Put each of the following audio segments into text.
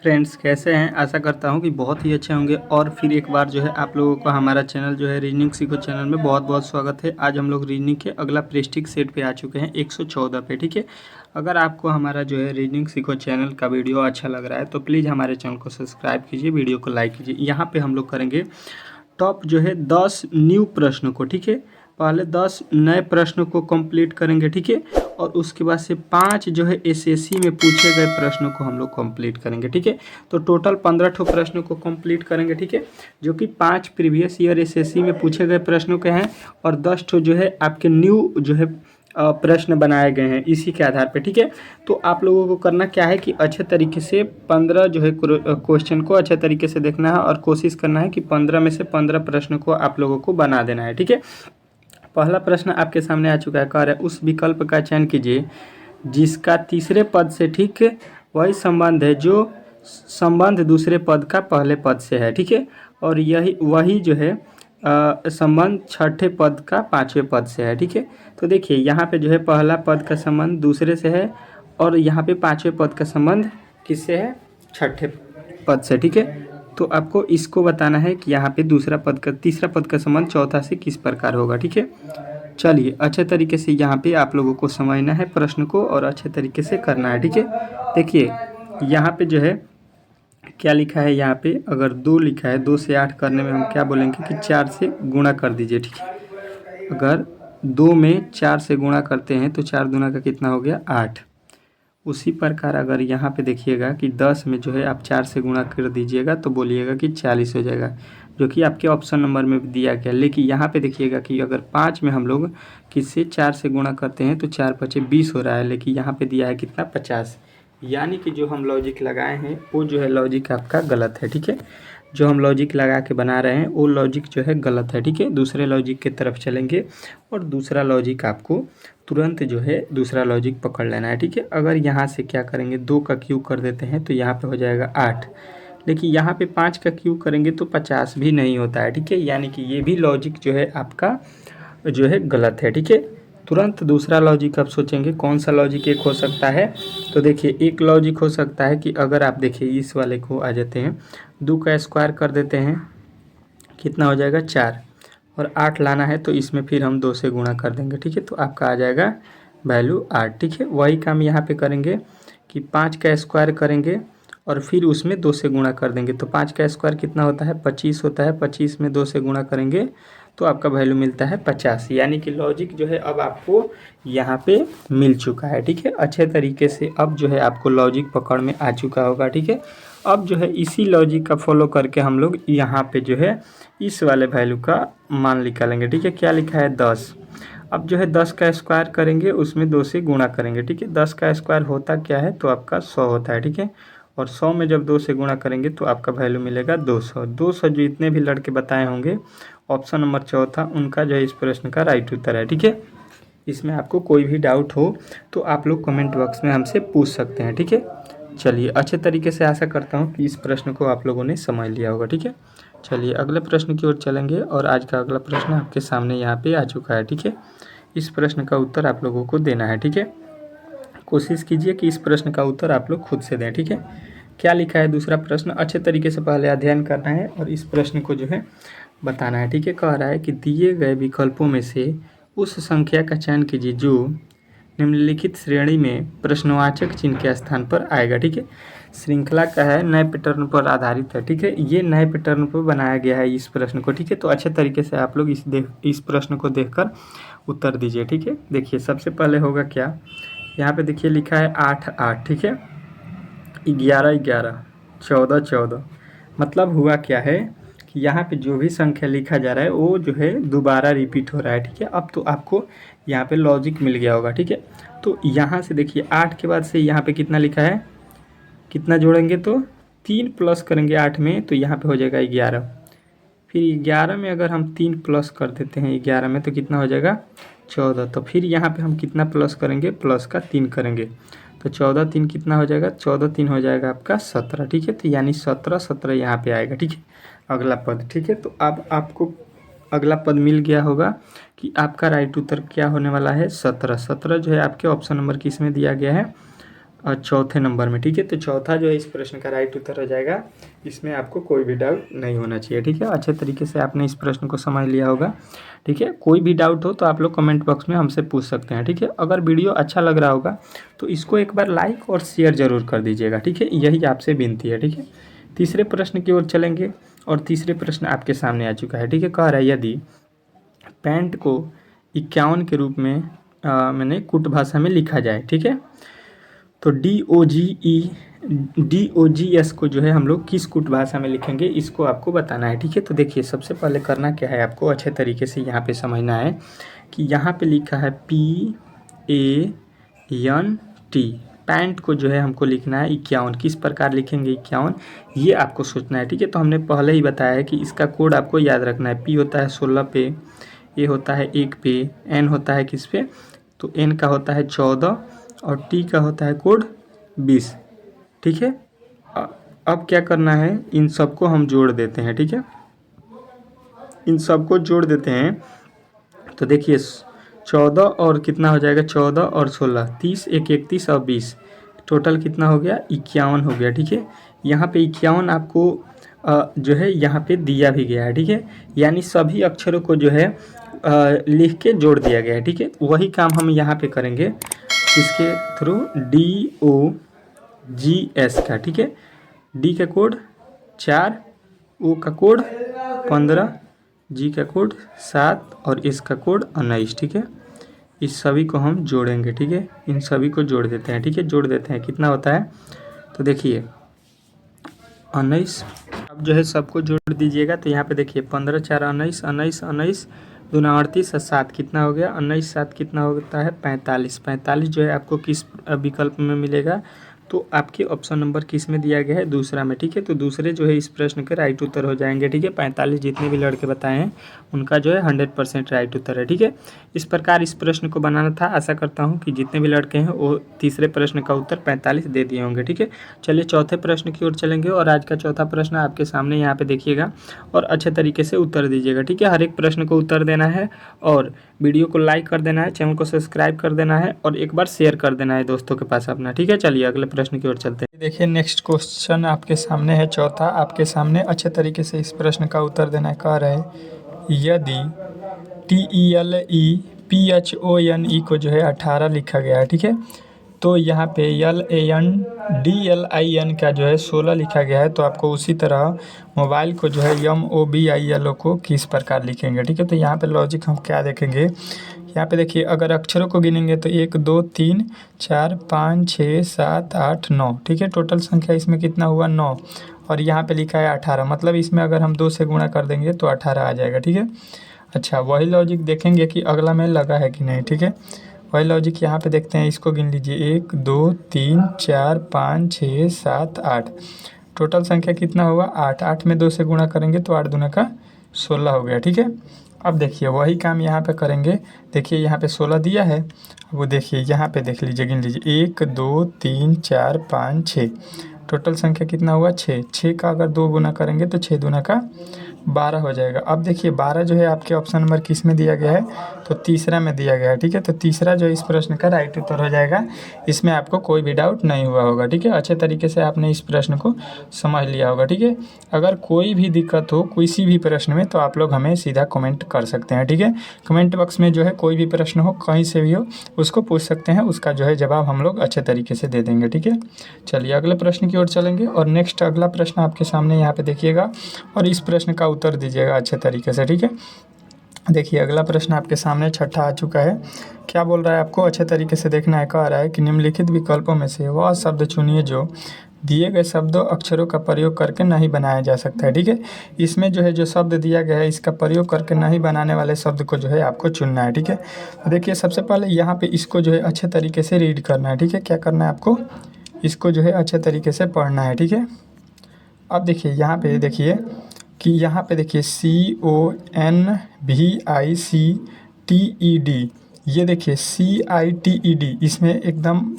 Friends कैसे हैं। आशा करता हूं कि बहुत ही अच्छे होंगे। और फिर एक बार जो है आप लोगों का हमारा चैनल जो है रीजनिंग सीखो चैनल में बहुत बहुत स्वागत है। आज हम लोग रीजनिंग के अगला प्रेस्टिक सेट पे आ चुके हैं 114 पे। ठीक है, अगर आपको हमारा जो है रीजनिंग सीखो चैनल का वीडियो अच्छा लग रहा है तो प्लीज़ हमारे चैनल को सब्सक्राइब कीजिए, वीडियो को लाइक कीजिए। यहाँ पर हम लोग करेंगे टॉप जो है 10 न्यू प्रश्नों को। ठीक है, पहले 10 नए प्रश्नों को कंप्लीट करेंगे। ठीक है, और उसके बाद से 5 जो है एसएससी में पूछे गए प्रश्नों को हम लोग कंप्लीट करेंगे। ठीक है, तो टोटल 15 ठो प्रश्नों को कंप्लीट करेंगे। ठीक है, जो कि 5 प्रीवियस ईयर एसएससी में पूछे गए प्रश्नों के हैं और 10 ठो जो है आपके न्यू जो है प्रश्न बनाए गए हैं इसी के आधार पे। ठीक है, तो आप लोगों को करना क्या है कि अच्छे तरीके से 15 जो है क्वेश्चन को अच्छे तरीके से देखना है और कोशिश करना है कि 15 में से 15 प्रश्न को आप लोगों को बना देना है। ठीक है, पहला प्रश्न आपके सामने आ चुका है। कह रहा है उस विकल्प का चयन कीजिए जिसका तीसरे पद से ठीक वही संबंध है जो संबंध दूसरे पद का पहले पद से है। ठीक है, और यही वही जो है संबंध छठे पद का पांचवें पद से है। ठीक है, तो देखिए यहाँ पे जो है पहला पद का संबंध दूसरे से है और यहाँ पे पांचवें पद का संबंध किससे है, छठे पद से। ठीक है, तो आपको इसको बताना है कि यहाँ पे दूसरा पद का तीसरा पद का संबंध चौथा से किस प्रकार होगा। ठीक है, चलिए अच्छे तरीके से यहाँ पे आप लोगों को समझना है प्रश्न को और अच्छे तरीके से करना है। ठीक है, देखिए यहाँ पे जो है क्या लिखा है, यहाँ पे अगर 2 लिखा है 2 से 8 करने में हम क्या बोलेंगे कि 4 से गुणा कर दीजिए। ठीक है, अगर 2 में 4 से गुणा करते हैं तो 4 दूना का कितना हो गया 8। उसी प्रकार अगर यहाँ पे देखिएगा कि 10 में जो है आप 4 से गुणा कर दीजिएगा तो बोलिएगा कि 40 हो जाएगा, जो कि आपके ऑप्शन नंबर में दिया गया। लेकिन यहाँ पे देखिएगा कि अगर 5 में हम लोग किससे 4 से गुणा करते हैं तो 4 पचे 20 हो रहा है, लेकिन यहाँ पे दिया है कितना 50। यानी कि जो हम लॉजिक लगाए हैं वो जो है लॉजिक आपका गलत है। ठीक है, जो हम लॉजिक लगा के बना रहे हैं वो लॉजिक जो है गलत है। ठीक है, दूसरे लॉजिक की तरफ चलेंगे और दूसरा लॉजिक आपको तुरंत जो है दूसरा लॉजिक पकड़ लेना है। ठीक है, अगर यहाँ से क्या करेंगे 2 का क्यूब कर देते हैं तो यहाँ पे हो जाएगा 8, लेकिन यहाँ पे 5 का क्यूब करेंगे तो 50 भी नहीं होता है। ठीक है, यानी कि ये भी लॉजिक जो है आपका जो है गलत है। ठीक है, तुरंत दूसरा लॉजिक आप सोचेंगे कौन सा लॉजिक एक हो सकता है। तो देखिए एक लॉजिक हो सकता है कि अगर आप देखिए इस वाले को आ जाते हैं 2 का स्क्वायर कर देते हैं कितना हो जाएगा 4, और 8 लाना है तो इसमें फिर हम 2 से गुणा कर देंगे। ठीक है, तो आपका आ जाएगा वैल्यू 8। ठीक है, वही काम यहाँ पे करेंगे कि 5 का स्क्वायर करेंगे और फिर उसमें 2 से गुणा कर देंगे। तो 5 का स्क्वायर कितना होता है 25 होता है, 25 में 2 से गुणा करेंगे तो आपका वैल्यू मिलता है 50। यानी कि लॉजिक जो है अब आपको यहाँ पे मिल चुका है। ठीक है, अच्छे तरीके से अब जो है आपको लॉजिक पकड़ में आ चुका होगा। ठीक है, अब जो है इसी लॉजिक का फॉलो करके हम लोग यहाँ पे जो है इस वाले वैल्यू का मान निकालेंगे। ठीक है, क्या लिखा है 10। अब जो है 10 का स्क्वायर करेंगे उसमें 2 से गुणा करेंगे। ठीक है, 10 का स्क्वायर होता क्या है तो आपका 100 होता है। ठीक है, और 100 में जब 2 से गुणा करेंगे तो आपका वैल्यू मिलेगा 200। 200 जो इतने भी लड़के बताए होंगे ऑप्शन नंबर चौथा उनका जो है इस प्रश्न का राइट उत्तर है। ठीक है, इसमें आपको कोई भी डाउट हो तो आप लोग कमेंट बॉक्स में हमसे पूछ सकते हैं। ठीक है, चलिए अच्छे तरीके से आशा करता हूँ कि इस प्रश्न को आप लोगों ने समझ लिया होगा। ठीक है, चलिए अगले प्रश्न की ओर चलेंगे और आज का अगला प्रश्न आपके सामने यहाँ पे आ चुका है। ठीक है, इस प्रश्न का उत्तर आप लोगों को देना है। ठीक है, कोशिश कीजिए कि इस प्रश्न का उत्तर आप लोग खुद से दें। ठीक है, क्या लिखा है दूसरा प्रश्न अच्छे तरीके से पहले अध्ययन करना है और इस प्रश्न को जो है बताना है। ठीक है, कह रहा है कि दिए गए विकल्पों में से उस संख्या का चयन कीजिए जो निम्नलिखित श्रेणी में प्रश्नवाचक चिन्ह के स्थान पर आएगा। ठीक है, श्रृंखला का है, नए पैटर्न पर आधारित है। ठीक है, ये नए पैटर्न पर बनाया गया है इस प्रश्न को। ठीक है, तो अच्छे तरीके से आप लोग इस प्रश्न को देखकर उत्तर दीजिए। ठीक है, देखिए सबसे पहले होगा क्या, यहाँ पे देखिए लिखा है 8 8। ठीक है, 11 11, 14 14। मतलब हुआ क्या है कि यहाँ पे जो भी संख्या लिखा जा रहा है वो जो है दोबारा रिपीट हो रहा है। ठीक है, अब तो आपको यहाँ पे लॉजिक मिल गया होगा। ठीक है, तो यहाँ से देखिए 8 के बाद से यहाँ पे कितना लिखा है, कितना जोड़ेंगे तो 3 प्लस करेंगे 8 में तो यहाँ पे हो जाएगा 11। फिर 11 में अगर हम 3 प्लस कर देते हैं 11 में तो कितना हो जाएगा 14। तो फिर यहाँ पे हम कितना प्लस करेंगे, प्लस का 3 करेंगे तो 14 3 कितना हो जाएगा, 14 3 हो जाएगा आपका 17। ठीक है, तो यानी 17 17 यहाँ पे आएगा। ठीक है, अगला पद। ठीक है, तो अब आपको अगला पद मिल गया होगा कि आपका राइट उत्तर क्या होने वाला है 17। 17 जो है आपके ऑप्शन नंबर किस में दिया गया है, चौथे नंबर में, ठीक है। तो चौथा जो है इस प्रश्न का राइट उत्तर हो जाएगा। इसमें आपको कोई भी डाउट नहीं होना चाहिए, ठीक है। अच्छे तरीके से आपने इस प्रश्न को समझ लिया होगा, ठीक है। कोई भी डाउट हो तो आप लोग कमेंट बॉक्स में हमसे पूछ सकते हैं, ठीक है। अगर वीडियो अच्छा लग रहा होगा तो इसको एक बार लाइक और शेयर ज़रूर कर दीजिएगा, ठीक है। यही आपसे विनती है, ठीक है। तीसरे प्रश्न की ओर चलेंगे और तीसरे प्रश्न आपके सामने आ चुका है, ठीक है। कह रहा है यदि पैंट को 51 के रूप में मैंने कुट भाषा में लिखा जाए, ठीक है। तो DOGES को जो है हम लोग किस कुट भाषा में लिखेंगे, इसको आपको बताना है, ठीक है। तो देखिए सबसे पहले करना क्या है, आपको अच्छे तरीके से यहाँ पे समझना है कि यहाँ पे लिखा है PANT। पैंट को जो है हमको लिखना है 51। किस प्रकार लिखेंगे 51, ये आपको सोचना है, ठीक है। तो हमने पहले ही बताया है कि इसका कोड आपको याद रखना है। P होता है 16 पे, A होता है 1 पे, N होता है किस पे, तो N का होता है 14 और T का होता है कोड 20, ठीक है। अब क्या करना है, इन सबको हम जोड़ देते हैं, ठीक है। इन सबको जोड़ देते हैं तो देखिए 14 और कितना हो जाएगा, 14 और 16, 30, 1 31 और 20, टोटल कितना हो गया 51 हो गया, ठीक है। यहाँ पे 51 आपको जो है यहाँ पे दिया भी गया है, ठीक है। यानी सभी अक्षरों को जो है लिख के जोड़ दिया गया है, ठीक है। वही काम हम यहाँ पे करेंगे इसके थ्रू DOGS का, ठीक है। D का कोड 4, O का कोड 15, G का कोड 7 और S का कोड 19, ठीक है। इस सभी को हम जोड़ेंगे, ठीक है। इन सभी को जोड़ देते हैं, ठीक है। जोड़ देते हैं, कितना होता है, तो देखिए 19। अब जो है सबको जोड़ दीजिएगा तो यहाँ पे देखिए 15 4 19, 19 19 दूना 38 और 7 कितना हो गया, 19 7 कितना होता है 45। 45 जो है आपको किस विकल्प में मिलेगा, तो आपके ऑप्शन नंबर किस में दिया गया है, दूसरा में, ठीक है। तो दूसरे जो है इस प्रश्न के राइट उत्तर हो जाएंगे, ठीक है। 45 जितने भी लड़के बताए हैं उनका जो है 100% राइट उत्तर है, ठीक है। इस प्रकार इस प्रश्न को बनाना था। आशा करता हूँ कि जितने भी लड़के हैं वो तीसरे प्रश्न का उत्तर 45 दे दिए होंगे, ठीक है। चलिए चौथे प्रश्न की ओर चलेंगे और आज का चौथा प्रश्न आपके सामने यहाँ पे देखिएगा और अच्छे तरीके से उत्तर दीजिएगा, ठीक है। हर एक प्रश्न को उत्तर देना है और वीडियो को लाइक कर देना है, चैनल को सब्सक्राइब कर देना है और एक बार शेयर कर देना है दोस्तों के पास अपना, ठीक है। चलिए अगले प्रश्न की ओर चलते हैं। देखिए नेक्स्ट क्वेश्चन आपके सामने है, चौथा आपके सामने। अच्छे तरीके से इस प्रश्न का उत्तर देना है। कह रहे यदि TELEPHONE को जो है 18 लिखा गया है, ठीक है। तो यहाँ पे LANDLIN का जो है 16 लिखा गया है, तो आपको उसी तरह मोबाइल को जो है MOBILE को किस प्रकार लिखेंगे, ठीक है। तो यहाँ पे लॉजिक हम क्या देखेंगे, यहाँ पे देखिए अगर अक्षरों को गिनेंगे तो 1 2 3 4 5 6 7 8 9, ठीक है। टोटल संख्या इसमें कितना हुआ 9 और यहाँ पे लिखा है 18, मतलब इसमें अगर हम 2 से गुणा कर देंगे तो 18 आ जाएगा, ठीक है। अच्छा वही लॉजिक देखेंगे कि अगला में लगा है कि नहीं, ठीक है। वही लॉजिक यहाँ पे देखते हैं, इसको गिन लीजिए 1 2 3 4 5 6 7 8, टोटल संख्या कितना हुआ 8। 8 में 2 से गुणा करेंगे तो 8 दूना का 16 हो गया, ठीक है। अब देखिए वही काम यहाँ पे करेंगे। देखिए यहाँ पे 16 दिया है, वो देखिए यहाँ पे देख लीजिए, गिन लीजिए 1 2 3 4 5 6, टोटल संख्या कितना हुआ 6। 6 का अगर 2 गुना करेंगे तो 6 दूना का 12 हो जाएगा। अब देखिए 12 जो है आपके ऑप्शन नंबर किस में दिया गया है, तो तीसरा में दिया गया है, ठीक है। तो तीसरा जो इस प्रश्न का राइट उत्तर हो जाएगा। इसमें आपको कोई भी डाउट नहीं हुआ होगा, ठीक है। अच्छे तरीके से आपने इस प्रश्न को समझ लिया होगा, ठीक है। अगर कोई भी दिक्कत हो किसी भी प्रश्न में तो आप लोग हमें सीधा कमेंट कर सकते हैं, ठीक है। कमेंट बॉक्स में जो है कोई भी प्रश्न हो कहीं से भी हो उसको पूछ सकते हैं, उसका जो है जवाब हम लोग अच्छे तरीके से दे देंगे, ठीक है। चलिए अगले प्रश्न की ओर चलेंगे और नेक्स्ट अगला प्रश्न आपके सामने यहाँ पे देखिएगा और इस प्रश्न का उत्तर दीजिएगा अच्छे तरीके से, ठीक है। देखिए अगला प्रश्न आपके सामने छठा आ चुका है। क्या बोल रहा है आपको अच्छे तरीके से देखना है। कह रहा है कि निम्नलिखित विकल्पों में से वह शब्द चुनिए जो दिए गए शब्दों अक्षरों का प्रयोग करके नहीं बनाया जा सकता है, ठीक है। इसमें जो है जो शब्द दिया गया है इसका प्रयोग करके नहीं बनाने वाले शब्द को जो है आपको चुनना है, ठीक है। तो देखिए सबसे पहले यहाँ पे इसको जो है अच्छे तरीके से रीड करना है, ठीक है। क्या करना है आपको, इसको जो है अच्छे तरीके से पढ़ना है, ठीक है। अब देखिए यहाँ पे देखिए कि यहाँ पे देखिए CONVICTED, ये देखिए CITED इसमें एकदम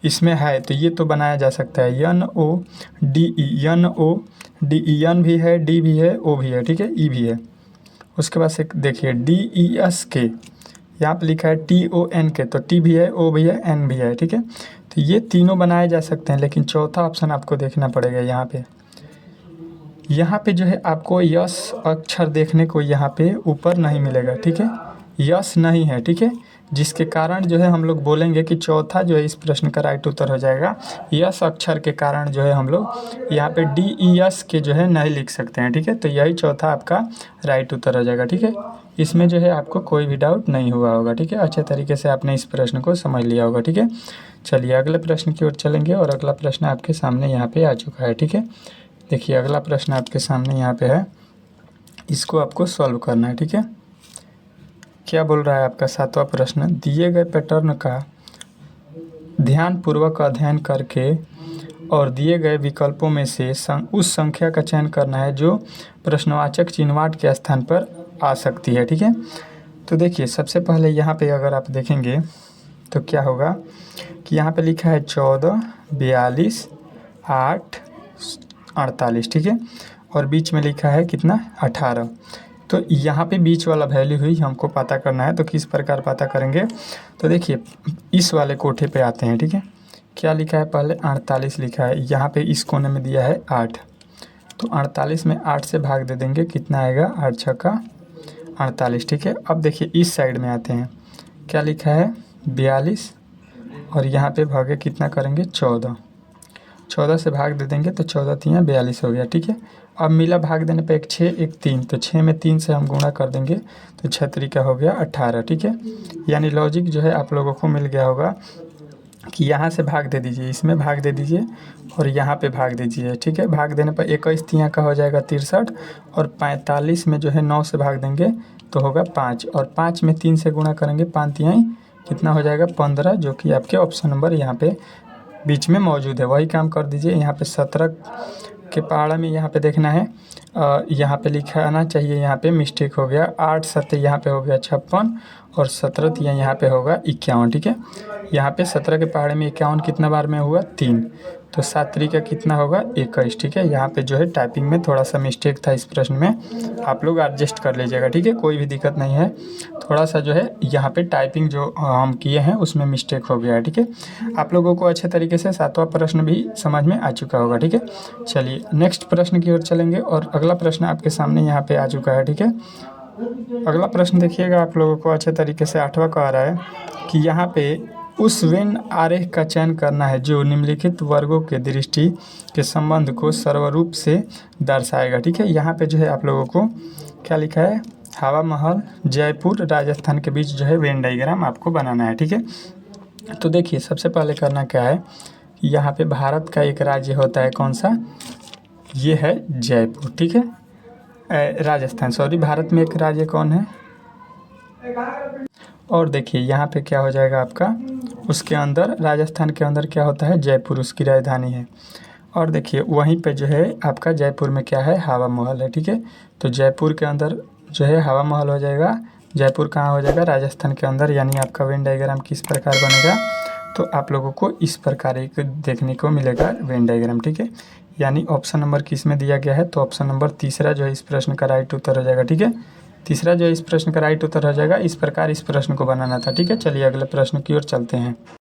इसमें है, तो ये तो बनाया जा सकता है। NODE एन भी है, डी भी है, ओ भी है, ठीक है, ई भी है। उसके बाद से देखिए DESK, यहाँ पे लिखा है TON के, तो टी भी है, ओ भी है, एन भी है, ठीक है। तो ये तीनों बनाए जा सकते हैं, लेकिन चौथा ऑप्शन आपको देखना पड़ेगा यहाँ पे। यहाँ पे जो है आपको यस अक्षर देखने को यहाँ पे ऊपर नहीं मिलेगा, ठीक है, यस नहीं है, ठीक है, जिसके कारण जो है हम लोग बोलेंगे कि चौथा जो है इस प्रश्न का राइट उत्तर हो जाएगा। यस अक्षर के कारण जो है हम लोग यहाँ पे डी ई एस के जो है नहीं लिख सकते हैं, ठीक है, तो यही चौथा आपका राइट उत्तर हो जाएगा, ठीक है। इसमें जो है आपको कोई भी डाउट नहीं हुआ होगा, ठीक है, अच्छे तरीके से आपने इस प्रश्न को समझ लिया होगा, ठीक है। चलिए अगले प्रश्न की ओर चलेंगे और अगला प्रश्न आपके सामने यहाँ पे आ चुका है, ठीक है। देखिए अगला प्रश्न आपके सामने यहाँ पे है, इसको आपको सॉल्व करना है, ठीक है। क्या बोल रहा है आपका 7वां प्रश्न, दिए गए पैटर्न का ध्यानपूर्वक अध्ययन करके और दिए गए विकल्पों में से उस संख्या का चयन करना है जो प्रश्नवाचक चिन्हवाट के स्थान पर आ सकती है, ठीक है। तो देखिए सबसे पहले यहाँ पे अगर आप देखेंगे तो क्या होगा कि यहाँ पे लिखा है 14, 42, 8, 48, ठीक है, और बीच में लिखा है कितना 18। तो यहाँ पे बीच वाला वैल्यू हुई हमको पता करना है, तो किस प्रकार पता करेंगे, तो देखिए इस वाले कोठे पे आते हैं, ठीक है। क्या लिखा है पहले 48 लिखा है, यहाँ पे इस कोने में दिया है 8, तो 48 में 8 से भाग दे देंगे, कितना आएगा 8 छक्का 48, ठीक है। अब देखिए इस साइड में आते हैं, क्या लिखा है 42 और यहाँ पे भागे कितना करेंगे 14, 14 से भाग दे देंगे तो 14 तियाँ 42 हो गया, ठीक है। अब मिला भाग देने पे एक 6 एक 3, तो 6 में 3 से हम गुणा कर देंगे तो 6 तरीका हो गया 18, ठीक है। यानी लॉजिक जो है आप लोगों को मिल गया होगा कि यहाँ से भाग दे दीजिए, इसमें भाग दे दीजिए और यहाँ पे भाग दीजिए, ठीक है। भाग देने पर 21 तियाँ का हो जाएगा 63 और 45 में जो है 9 से भाग देंगे तो होगा 5 और 5 में 3 से गुणा करेंगे 5 तियाँ कितना हो जाएगा 15, जो कि आपके ऑप्शन नंबर यहाँ पे बीच में मौजूद है, वही काम कर दीजिए। यहाँ पे 17 के पहाड़ा में यहाँ पे देखना है, यहाँ पे लिखा आना चाहिए, यहाँ पे मिस्टेक हो गया, 8 7 यहाँ पे हो गया 56 और 17 यहाँ पे होगा 51, ठीक है। यहाँ पे 17 के पहाड़े में 51 कितना बार में हुआ 3, तो 7 तरीका कितना होगा 21, ठीक है। यहाँ पे जो है टाइपिंग में थोड़ा सा मिस्टेक था इस प्रश्न में, आप लोग एडजस्ट कर लीजिएगा, ठीक है, कोई भी दिक्कत नहीं है। थोड़ा सा जो है यहाँ पे टाइपिंग जो हम किए हैं उसमें मिस्टेक हो गया है, ठीक है। आप लोगों को अच्छे तरीके से 7वां प्रश्न भी समझ में आ चुका होगा, ठीक है। चलिए नेक्स्ट प्रश्न की ओर चलेंगे और अगला प्रश्न आपके सामने यहाँ पे आ चुका है, ठीक है। अगला प्रश्न देखिएगा, आप लोगों को अच्छे तरीके से 8वां का आ रहा है कि यहाँ पे उस वेन आरेख का चयन करना है जो निम्नलिखित वर्गों के दृष्टि के संबंध को सर्वरूप से दर्शाएगा, ठीक है। यहाँ पे जो है आप लोगों को क्या लिखा है, हवा महल जयपुर राजस्थान के बीच जो है वेन डायग्राम आपको बनाना है, ठीक है। तो देखिए सबसे पहले करना क्या है, यहाँ पे भारत का एक राज्य होता है, कौन सा, ये है जयपुर, ठीक है, राजस्थान, सॉरी, भारत में एक राज्य कौन है, और देखिए यहाँ पे क्या हो जाएगा आपका, उसके अंदर राजस्थान के अंदर क्या होता है जयपुर, उसकी राजधानी है। और देखिए वहीं पे जो है आपका जयपुर में क्या है, हवा महल है, ठीक है। तो जयपुर के अंदर जो है हवा महल हो जाएगा, जयपुर कहाँ हो जाएगा, राजस्थान के अंदर। यानी आपका वेन डायग्राम किस प्रकार बनेगा, तो आप लोगों को इस प्रकार एक देखने को मिलेगा वेन डायग्राम, ठीक है। यानी ऑप्शन नंबर किस में दिया गया है, तो ऑप्शन नंबर तीसरा जो है इस प्रश्न का राइट उत्तर हो जाएगा, ठीक है। तीसरा जो इस प्रश्न का राइट उत्तर हो जाएगा, इस प्रकार इस प्रश्न को बनाना था, ठीक है। चलिए अगले प्रश्न की ओर चलते हैं।